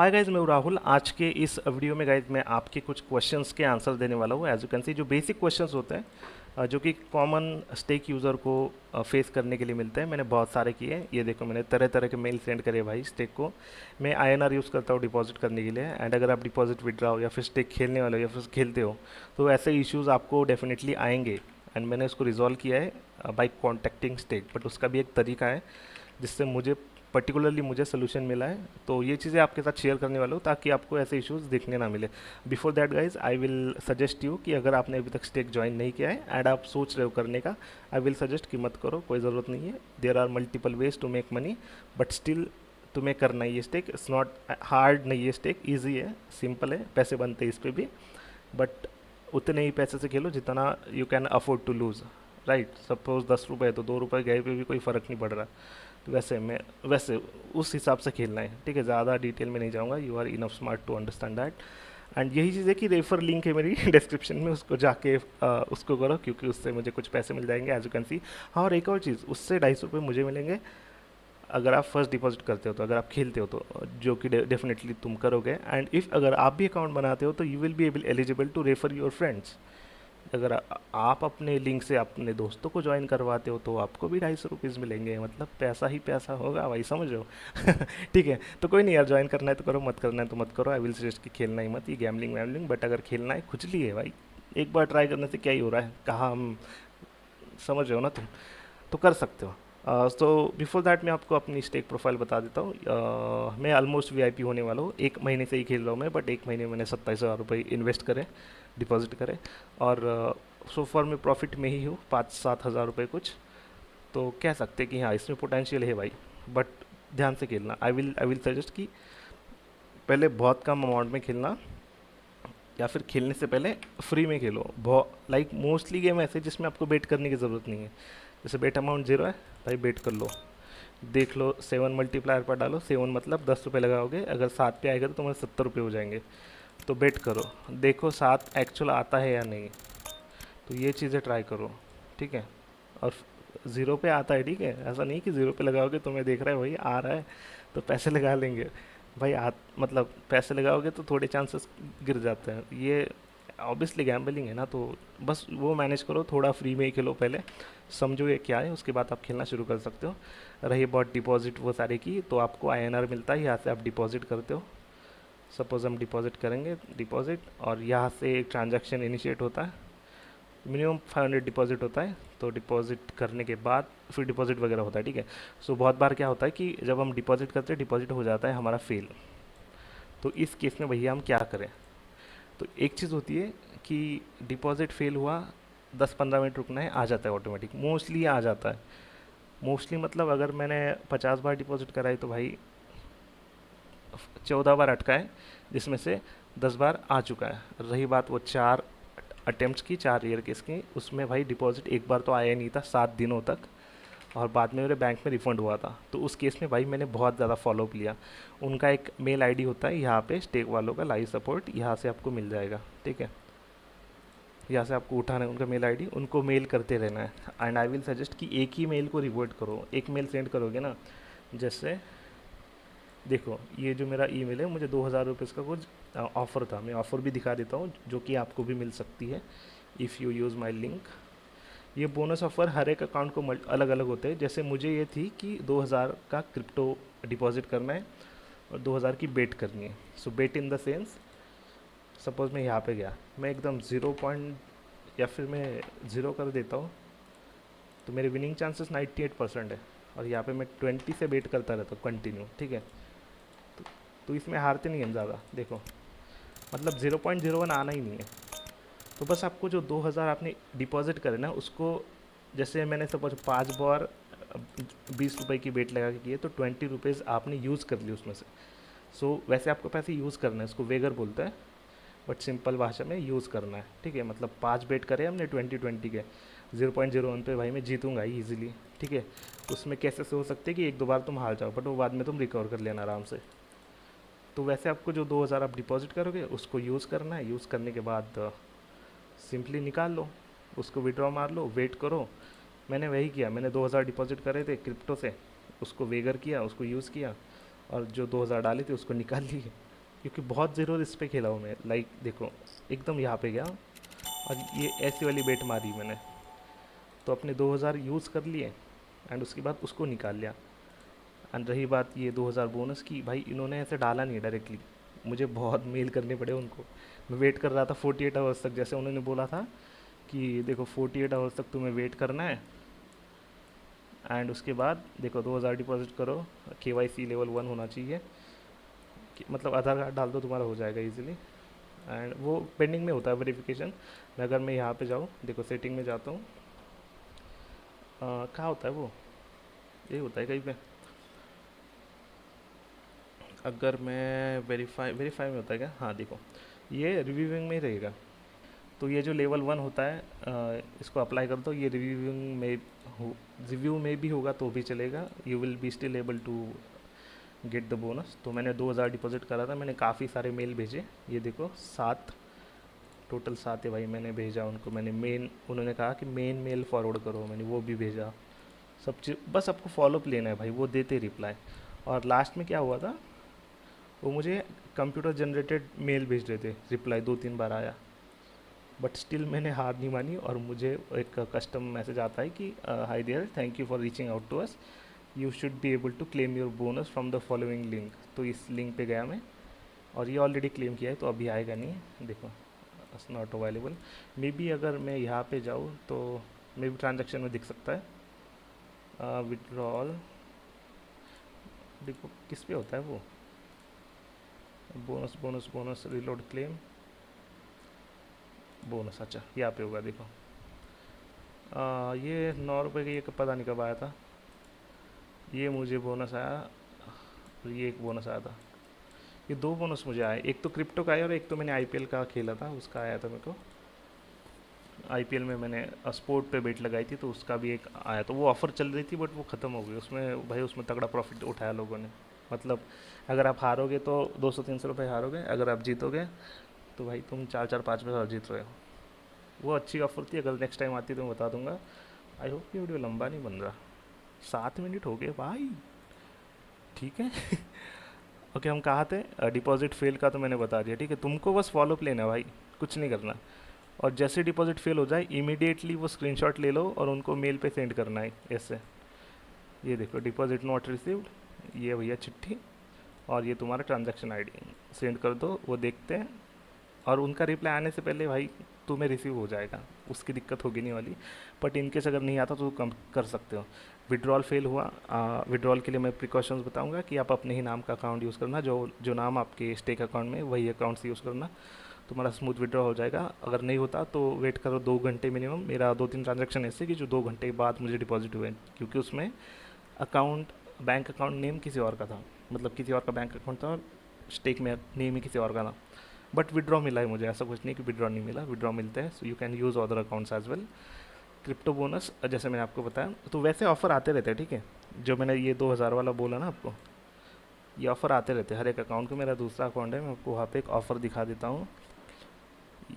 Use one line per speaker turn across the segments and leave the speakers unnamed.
Hi guys, मैं हूँ राहुल। आज के इस वीडियो में गाइज मैं आपके कुछ क्वेश्चंस के आंसर देने वाला हूँ। एज यू कैन सी जो बेसिक क्वेश्चंस होते हैं जो कि कॉमन स्टेक यूज़र को फेस करने के लिए मिलते हैं, मैंने बहुत सारे किए हैं। ये देखो, मैंने तरह तरह के मेल सेंड करे भाई स्टेक को। मैं INR यूज़ करता हूँ डिपॉजिट करने के लिए। एंड अगर आप डिपॉजिट विड्रॉ या फिर स्टेक खेलने वाले हो या फिर खेलते हो तो ऐसे इश्यूज़ आपको डेफिनेटली आएंगे। एंड मैंने उसको रिजॉल्व किया है बाई कॉन्टेक्टिंग स्टेक, बट उसका भी एक तरीका है जिससे मुझे पर्टिकुलरली मुझे सोल्यूशन मिला है। तो ये चीज़ें आपके साथ शेयर करने वाला हूँ ताकि आपको ऐसे इश्यूज देखने ना मिले। Before that guys, I will suggest you कि अगर आपने अभी तक स्टेक ज्वाइन नहीं किया है एंड आप सोच रहे हो करने का, आई विल सजेस्ट कि मत करो, कोई ज़रूरत नहीं है। There are multiple ways to make money, but still तुम्हें करना है ये स्टेक। इट्स नॉट हार्ड नहीं, ये स्टेक ईजी है, सिंपल है, पैसे बनते हैं इस पर भी। बट उतने ही पैसे से खेलो जितना you can afford to lose. Right, suppose 10 रुपये है तो 2 रुपये गए पे भी कोई फ़र्क नहीं पड़ रहा। तो वैसे उस हिसाब से खेलना है, ठीक है। ज़्यादा डिटेल में नहीं जाऊँगा, you are enough smart to understand that. And यही चीज़ है कि रेफर लिंक है मेरी डिस्क्रिप्शन में, उसको जाके उसको करो, क्योंकि उससे मुझे कुछ पैसे मिल जाएंगे एज यू कैन सी। हाँ, और एक और चीज़, उससे 250 रुपये मुझे मिलेंगे अगर आप फर्स्ट डिपॉजिट करते हो, तो अगर आप खेलते हो तो, जो कि डेफिनेटली तुम करोगे। एंड इफ़ अगर आप भी अकाउंट बनाते हो तो you will be eligible to refer your friends. अगर आप अपने लिंक से अपने दोस्तों को ज्वाइन करवाते हो तो आपको भी 250 रुपीज़ मिलेंगे। मतलब पैसा ही पैसा होगा भाई, समझो। ठीक है, तो कोई नहीं यार, ज्वाइन करना है तो करो, मत करना है तो मत करो। आई विल सजेस्ट कि खेलना ही मत, ये गैमलिंग वैमलिंग। बट अगर खेलना है, खुजली है भाई, एक बार ट्राई करने से क्या ही हो रहा है, कहाँ हम, समझ रहे हो ना तुम, तो कर सकते हो। तो बिफोर दैट मैं आपको अपनी स्टेक प्रोफाइल बता देता हूँ। मैं ऑलमोस्ट VIP होने वाला हूँ, 1 महीने से ही खेल रहा हूँ मैं, बट 1 महीने में मैंने 27,000 रुपये इन्वेस्ट करे, डिपॉजिट करे। और सो फॉर मैं प्रॉफिट में ही हूँ, 5-7 हज़ार रुपये कुछ। तो कह सकते हैं कि हाँ, इसमें पोटेंशियल है भाई। बट ध्यान से खेलना। आई विल सजेस्ट कि पहले बहुत कम अमाउंट में खेलना, या फिर खेलने से पहले फ्री में खेलो। बहुत लाइक मोस्टली गेम ऐसे जिसमें आपको बेट करने की ज़रूरत नहीं है। जैसे बेट अमाउंट 0 है भाई, बेट कर लो, देख लो, 7 मल्टीप्लायर पर डालो। 7 मतलब 10 रुपये लगाओगे, अगर 7 पे आएगा तो तुम्हारे 70 रुपये हो जाएंगे। तो बेट करो, देखो 7 एक्चुअल आता है या नहीं। तो ये चीज़ें ट्राई करो, ठीक है। और 0 पे आता है, ठीक है, ऐसा नहीं कि 0 पे लगाओगे तो मैं देख रहा है वही आ रहा है तो पैसे लगा लेंगे भाई। मतलब पैसे लगाओगे तो थोड़े चांसेस गिर जाते हैं, ये ऑब्वियसली गैम्बलिंग है ना। तो बस वो मैनेज करो, थोड़ा फ्री में ही खेलो पहले, समझो ये क्या है, उसके बाद आप खेलना शुरू कर सकते हो। रही बात डिपॉजिट वो सारे की, तो आपको INR मिलता है, यहाँ से आप डिपॉजिट करते हो। सपोज हम डिपॉजिट करेंगे, डिपॉजिट, और यहाँ से एक ट्रांजैक्शन इनिशिएट होता है। मिनिमम 500 डिपॉजिट होता है। तो डिपॉजिट करने के बाद फिर डिपॉजिट वगैरह होता है, ठीक है। सो बहुत बार क्या होता है कि जब हम डिपॉजिट करते हैं, डिपॉजिट हो जाता है हमारा फेल। तो इस केस में भैया हम क्या करें। तो एक चीज़ होती है कि डिपॉजिट फेल हुआ, 10-15 मिनट रुकना है, आ जाता है ऑटोमेटिक, मोस्टली आ जाता है। मोस्टली मतलब अगर मैंने 50 बार डिपॉजिट कराई तो भाई 14 बार अटका है, जिसमें से 10 बार आ चुका है। रही बात वो 4 अटेम्प्ट की, 4 ईयर केस की, उसमें भाई डिपॉजिट एक बार तो आया नहीं था 7 दिनों तक, और बाद में मेरे बैंक में रिफंड हुआ था। तो उस केस में भाई मैंने बहुत ज़्यादा फॉलोअप लिया। उनका एक मेल आईडी होता है यहाँ पे, स्टेक वालों का लाइव सपोर्ट, यहाँ से आपको मिल जाएगा, ठीक है। यहाँ से आपको उठाना है उनका मेल आईडी, उनको मेल करते रहना है। एंड आई विल सजेस्ट कि एक ही मेल को रिवर्ट करो। एक मेल सेंड करोगे ना, जैसे देखो ये जो मेरा ईमेल है, मुझे 2,000 रुपये का कुछ ऑफ़र था, मैं ऑफ़र भी दिखा देता हूँ जो कि आपको भी मिल सकती है if you use my link. ये बोनस ऑफ़र हर एक अकाउंट को अलग अलग होते हैं। जैसे मुझे ये थी कि 2,000 का क्रिप्टो डिपॉजिट करना है और 2,000 की बेट करनी है। सो बेट इन द सेंस, सपोज़ मैं यहाँ पे गया, मैं एकदम 0 या फिर मैं 0 कर देता हूँ, तो मेरे विनिंग चांसेस 98% है। और यहाँ पे मैं 20 से बेट करता रहता हूँ कंटिन्यू, ठीक है। तो, तो इसमें हारते नहीं हम ज़्यादा, देखो, मतलब 0.01 आना ही नहीं है। तो बस आपको जो 2,000 आपने डिपॉजिट करे ना, उसको, जैसे मैंने सपोज 5 बार 20 रुपये की बेट लगा के किए, तो 20 रुपीज़ आपने यूज़ कर ली उसमें से। सो वैसे आपको पैसे यूज़ करना है, उसको वेगर बोलते हैं, बट सिंपल भाषा में यूज़ करना है, ठीक है। मतलब 5 बेट करे हमने 20 के, 0.01 पे भाई मैं जीतूंगा ही ईजिली, ठीक है। उसमें कैसे से हो सकते हैं कि 1-2 बार तुम हार जाओ, बट वो बाद में तुम रिकवर कर लेना आराम से। तो वैसे आपको जो 2,000 आप डिपॉजिट करोगे उसको यूज़ करना है। यूज़ करने के बाद सिंपली निकाल लो, उसको विड्रॉ मार लो, वेट करो। मैंने वही किया, मैंने 2,000 डिपॉजिट करे थे क्रिप्टो से, उसको वेगर किया, उसको यूज़ किया, और जो 2,000 डाले थे उसको निकाल लिए। क्योंकि बहुत ज़ीरो इस पे खेला हूँ मैं, लाइक देखो एकदम यहाँ पे गया और ये ऐसी वाली बेट मारी मैंने, तो अपने 2000 यूज़ कर लिए एंड उसके बाद उसको निकाल लिया। एंड रही बात ये 2000 बोनस की, भाई इन्होंने ऐसे डाला नहीं डायरेक्टली, मुझे बहुत मेल करने पड़े उनको। मैं वेट कर रहा था 48 आवर्स तक, जैसे उन्होंने बोला था कि देखो 48 आवर्स तक तुम्हें वेट करना है एंड उसके बाद देखो 2000 डिपॉजिट करो, KYC लेवल 1 होना चाहिए, मतलब आधार कार्ड डाल दो तुम्हारा हो जाएगा इजीली। एंड वो पेंडिंग में होता है वेरिफिकेशन। अगर मैं यहाँ पे जाऊँ, देखो सेटिंग में जाता हूँ, कहाँ होता है वो, ये होता है कहीं पे, अगर मैं वेरीफाई वेरीफाई में होता है क्या, हाँ देखो ये रिव्यूइंग में ही रहेगा। तो ये जो लेवल 1 होता है, इसको अप्लाई कर दो, ये रिव्यूइंग में हो, रिव्यू में भी होगा तो भी चलेगा, you will be still able to get the bonus. तो मैंने 2000 डिपॉजिट करा था, मैंने काफ़ी सारे मेल भेजे, ये देखो 7, टोटल 7 है भाई, मैंने भेजा उनको। मैंने मेन, उन्होंने कहा कि मेन मेल फॉरवर्ड करो, मैंने वो भी भेजा। सब चीज़ बस आपको फॉलोअप लेना है भाई, वो देते रिप्लाई। और लास्ट में क्या हुआ था, वो मुझे कंप्यूटर जनरेटेड मेल भेज रहे थे, रिप्लाई 2-3 बार आया, बट स्टिल मैंने हार नहीं मानी और मुझे एक कस्टम मैसेज आता है कि hi there, thank you for reaching out to us, you should be able to claim your bonus from the following link. तो इस लिंक पे गया मैं और ये ऑलरेडी क्लेम किया है, तो अभी आएगा नहीं, देखो it's not available. May be अगर मैं यहाँ पे जाऊँ तो मे बी ट्रांजेक्शन में दिख सकता है, विड्रॉल, देखो किस पे होता है वो, bonus bonus bonus reload claim bonus, अच्छा यहाँ पे होगा देखो। ये 9 रुपये का, ये पता नहीं कब आया था, ये मुझे बोनस आया और ये एक बोनस आया था, ये 2 बोनस मुझे आए, एक तो क्रिप्टो का आया और एक तो मैंने IPL का खेला था उसका आया था मेरे को। IPL में मैंने स्पोर्ट पे बेट लगाई थी तो उसका भी एक आया, तो वो ऑफ़र चल रही थी बट वो ख़त्म हो गई, उसमें भाई उसमें तगड़ा प्रॉफिट उठाया लोगों ने। मतलब अगर आप हारोगे तो 200-300 रुपये हारोगे, अगर आप जीतोगे तो भाई तुम 4-4 5 पैसा जीत रहे हो। वो अच्छी ऑफ़र थी, अगर नेक्स्ट टाइम आती है तो मैं बता दूंगा। आई होप कि वीडियो लंबा नहीं बन रहा, 7 मिनट हो गए भाई, ठीक है। ओके, हम कहाँ थे, डिपॉजिट फेल का तो मैंने बता दिया, ठीक है। तुमको बस फॉलोअप लेना है भाई, कुछ नहीं करना। और जैसे डिपॉजिट फेल हो जाए इमीडिएटली वो स्क्रीनशॉट ले लो और उनको मेल पे सेंड करना है ऐसे। ये देखो डिपॉजिट नॉट रिसीव्ड, ये भैया चिट्ठी, और ये तुम्हारा ट्रांजैक्शन आईडी, सेंड कर दो, वो देखते हैं और उनका रिप्लाई आने से पहले भाई तुम्हें रिसीव हो जाएगा, उसकी दिक्कत होगी नहीं वाली। बट इनकेस अगर नहीं आता तो कम कर सकते हो। विड्रॉल फेल हुआ, विड्रॉल के लिए मैं प्रिकॉशंस बताऊंगा कि आप अपने ही नाम का अकाउंट यूज़ करना, जो नाम आपके स्टेक अकाउंट में वही अकाउंट से यूज़ करना, तुम्हारा स्मूथ विड्रॉ हो जाएगा। अगर नहीं होता तो वेट करो 2 घंटे मिनिमम। मेरा 2-3 ट्रांजेक्शन ऐसे कि जो 2 घंटे के बाद मुझे डिपॉजिट हुए, क्योंकि उसमें अकाउंट, बैंक अकाउंट नेम किसी और का था, मतलब किसी और का बैंक अकाउंट था और स्टेक में नेम ही किसी और का था। बट विड्रॉ मिला है मुझे, ऐसा कुछ नहीं कि विड्रॉ नहीं मिला, विड्रॉ मिलते हैं, so you can use other accounts as well. Crypto bonus जैसे मैंने आपको बताया, तो वैसे ऑफ़र आते रहते हैं, ठीक है। जो मैंने ये 2000 वाला बोला ना आपको, ये ऑफ़र आते रहते हैं हर एक अकाउंट को। मेरा दूसरा अकाउंट है, मैं आपको वहाँ पे एक ऑफ़र दिखा देता हूँ।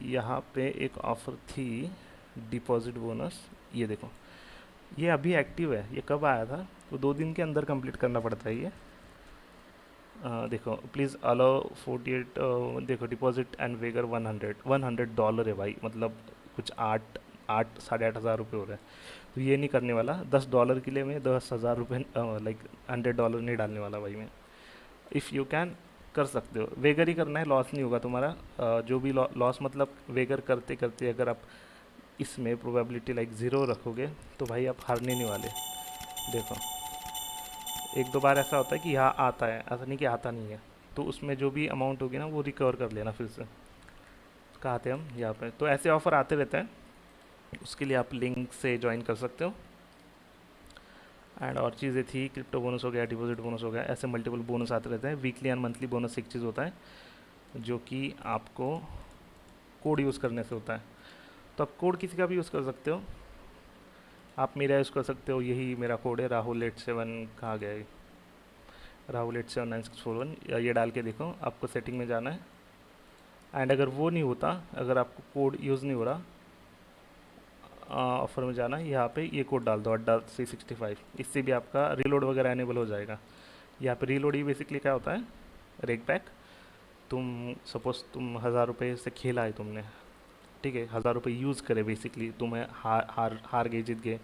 यहाँ पे एक ऑफ़र थी डिपॉजिट बोनस, ये देखो, ये अभी एक्टिव है। ये कब आया था, तो 2 दिन के अंदर कंप्लीट करना पड़ता है ये। देखो प्लीज़ अलाउ 48, देखो डिपॉजिट एंड वेगर 100 है भाई, मतलब कुछ 8 साढ़े 8 हज़ार रुपये हो रहे हैं। तो ये नहीं करने वाला, $10 के लिए मैं 10,000 रुपये, लाइक $100 नहीं डालने वाला भाई मैं। इफ़ यू कैन कर सकते हो, वेगर ही करना है, लॉस नहीं होगा तुम्हारा। जो भी लॉस, मतलब वेगर करते करते अगर आप इसमें प्रोबेबिलिटी लाइक 0 रखोगे तो भाई आप हारने नहीं वाले। देखो 1-2 बार ऐसा होता है कि यहाँ आता है, ऐसा नहीं कि आता नहीं है, तो उसमें जो भी अमाउंट होगी ना वो रिकवर कर लेना फिर से। कहाँ थे हम, यहाँ पे। तो ऐसे ऑफ़र आते रहते हैं, उसके लिए आप लिंक से ज्वाइन कर सकते हो। एंड और चीज़ें थी, क्रिप्टो बोनस हो गया, डिपॉजिट बोनस हो गया, ऐसे मल्टीपल बोनस आते रहते हैं। वीकली एंड मंथली बोनस एक चीज़ होता है जो कि आपको कोड यूज़ करने से होता है। तो आप कोड किसी का भी यूज़ कर सकते हो, आप मेरा यूज़ कर सकते हो, यही मेरा कोड है Rahul87, कहाँ गया ये, Rahul879641, ये डाल के देखो, आपको सेटिंग में जाना है। एंड अगर वो नहीं होता, अगर आपको कोड यूज़ नहीं हो रहा, ऑफर में जाना है, यहाँ पे ये कोड डाल दो अड्डा 365, इससे भी आपका रीलोड वगैरह एनेबल हो जाएगा। यहाँ पे रीलोड ही बेसिकली क्या होता है, रेक बैक। तुम सपोज़ तुम 1000 रुपये से खेल आए तुमने, ठीक है, 1000 रुपये यूज़ करे, बेसिकली तुम्हें हार हार हार गए जीत गए,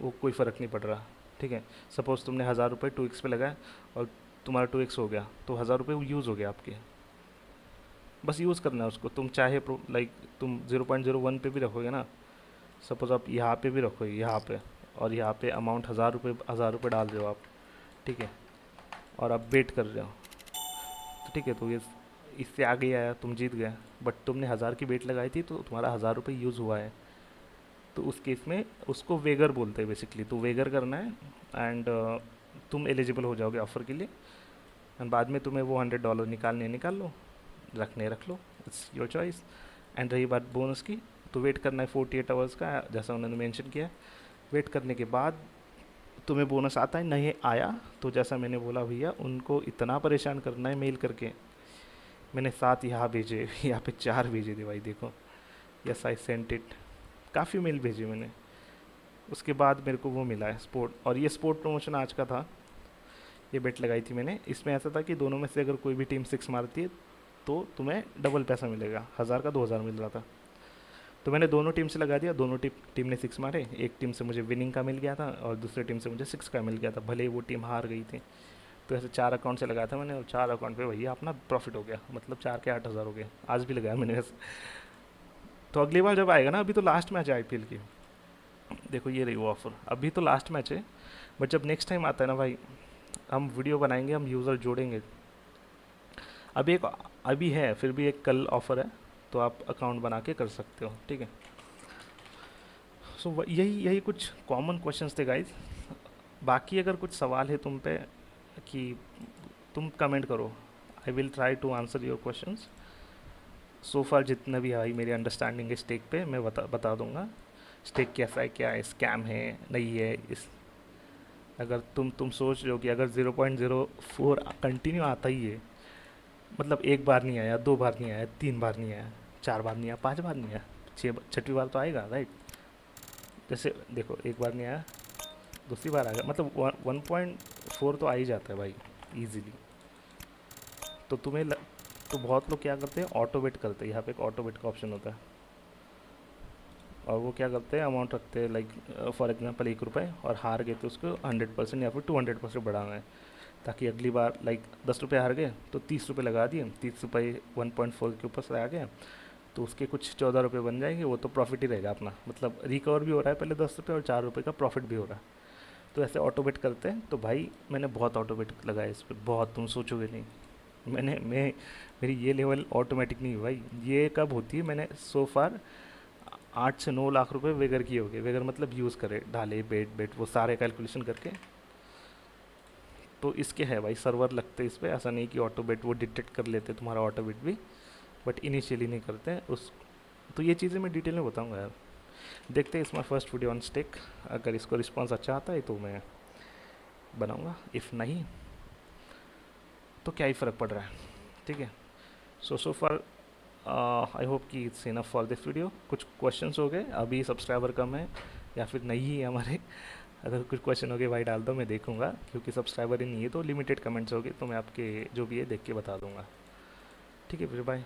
वो कोई फ़र्क नहीं पड़ रहा, ठीक है। सपोज़ तुमने 1000 रुपये 2x पे लगाए और तुम्हारा 2x हो गया, तो 1000 रुपये यूज़ हो गया आपके। बस यूज़ करना है उसको, तुम चाहे लाइक तुम 0.01 पे भी रखोगे ना, सपोज़ आप यहाँ पे भी रखोगे, यहाँ पे, और यहाँ पे अमाउंट 1000 रुपये डाल रहे हो आप, ठीक है, और आप वेट कर रहे हो, तो ठीक है, तो ये इससे आगे आया, तुम जीत गए, बट तुमने 1000 की बेट लगाई थी, तो तुम्हारा 1000 रुपये यूज़ हुआ है, तो उस केस में उसको वेगर बोलते हैं बेसिकली। तो वेगर करना है एंड तुम एलिजिबल हो जाओगे ऑफ़र के लिए, एंड बाद में तुम्हें वो $100 निकालने निकाल लो, रखने रख लो, इट्स योर चॉइस। एंड रही बात बोनस की, तो वेट करना है 48 आवर्स का, जैसा उन्होंने मेंशन किया। वेट करने के बाद तुम्हें बोनस आता है, नहीं आया तो जैसा मैंने बोला भैया, उनको इतना परेशान करना है मेल करके। मैंने 7 यहाँ भेजे, यहाँ पे 4 भेजे थे भाई, देखो, यस आई सेंट इट, काफ़ी मेल भेजे मैंने। उसके बाद मेरे को वो मिला है स्पोर्ट, और ये स्पोर्ट प्रमोशन आज का था, ये बेट लगाई थी मैंने। इसमें ऐसा था कि दोनों में से अगर कोई भी टीम 6 मारती है तो तुम्हें डबल पैसा मिलेगा, 1000 का 2000 मिल रहा था। तो मैंने दोनों टीम से लगा दिया, दोनों टीम ने 6 मारे, एक टीम से मुझे विनिंग का मिल गया था और दूसरी टीम से मुझे 6 का मिल गया था, भले ही वो टीम हार गई थी। तो ऐसे 4 अकाउंट से लगाया था मैंने, और 4 अकाउंट पे भैया अपना प्रॉफिट हो गया, मतलब 4 के 8000 हो गए। आज भी लगाया मैंने वैसे। तो अगली बार जब आएगा ना, अभी तो लास्ट मैच है आईपीएल की, देखो ये रही वो ऑफर, अभी तो लास्ट मैच है, बट जब नेक्स्ट टाइम आता है ना भाई, हम वीडियो बनाएंगे, हम यूज़र जोड़ेंगे। अभी है, फिर भी एक कल ऑफ़र है, तो आप अकाउंट बना के कर सकते हो, ठीक है। सो यही यही कुछ कॉमन क्वेश्चंस थे गाइज। बाकी अगर कुछ सवाल है तुम पे, कि तुम कमेंट करो, I will try to answer your questions. So far जितना भी आई मेरी अंडरस्टैंडिंग है स्टेक पे, मैं बता दूंगा स्टेक कैसा है, क्या है, स्कैम है नहीं है। इस अगर तुम सोच रहे हो कि अगर 0.04 कंटिन्यू आता ही है, मतलब एक बार नहीं आया, 2 बार नहीं आया, 3 बार नहीं आया, 4 बार नहीं आया, 5 बार नहीं आया, 6 बार तो आएगा, राइट। जैसे देखो, एक बार नहीं आया, दूसरी बार आ गया, मतलब 1.4 तो आ ही जाता है भाई इजीली। तो तो बहुत लोग क्या करते हैं, ऑटो वेट करते हैं, यहाँ पे एक ऑटो वेट का ऑप्शन होता है, और वो क्या करते हैं, अमाउंट रखते हैं, लाइक फॉर एग्जांपल 1 रुपये, और हार गए तो उसको 100% या फिर 200% बढ़ाना है, ताकि अगली बार लाइक 10 रुपये हार गए तो 30 रुपये लगा दिए, 30 रुपये 1.4 के ऊपर से आ गया, तो उसके कुछ 14 रुपये बन जाएंगे, वो तो प्रॉफिट ही रहेगा अपना, मतलब रिकवर भी हो रहा है पहले 10 रुपये, और 4 रुपये का प्रॉफिट भी हो रहा है। तो ऐसे ऑटो बेट करते हैं। तो भाई मैंने बहुत ऑटो बेट लगाया इस पर, बहुत, तुम सोचोगे नहीं। मैं मेरी ये लेवल ऑटोमेटिक नहीं हुई भाई, ये कब होती है, मैंने सो फार 8 से 9 लाख रुपए वेगर किए हो गए, वेगर मतलब यूज़ करे, डाले बेट बेट वो सारे कैलकुलेशन करके। तो इसके है भाई, सर्वर लगते इस पर, ऐसा नहीं कि ऑटो बेट वो डिटेक्ट कर लेते तुम्हारा ऑटो बेट भी, बट इनिशियली नहीं करते हैं उस। तो ये चीज़ें मैं डिटेल में बताऊंगा यार। देखते हैं, इसमें फर्स्ट वीडियो ऑन स्टेक, अगर इसको रिस्पॉन्स अच्छा आता है तो मैं बनाऊंगा, इफ़ नहीं तो क्या ही फ़र्क पड़ रहा है, ठीक है। सो फार आई होप कि it's enough for this video. कुछ क्वेश्चंस हो गए, अभी सब्सक्राइबर कम है या फिर नहीं है हमारे, अगर कुछ क्वेश्चन हो गए भाई डाल दो, मैं देखूंगा, क्योंकि सब्सक्राइबर ही नहीं है तो लिमिटेड कमेंट्स हो गए, तो मैं आपके जो भी है देख के बता दूंगा, ठीक है। फिर बाय।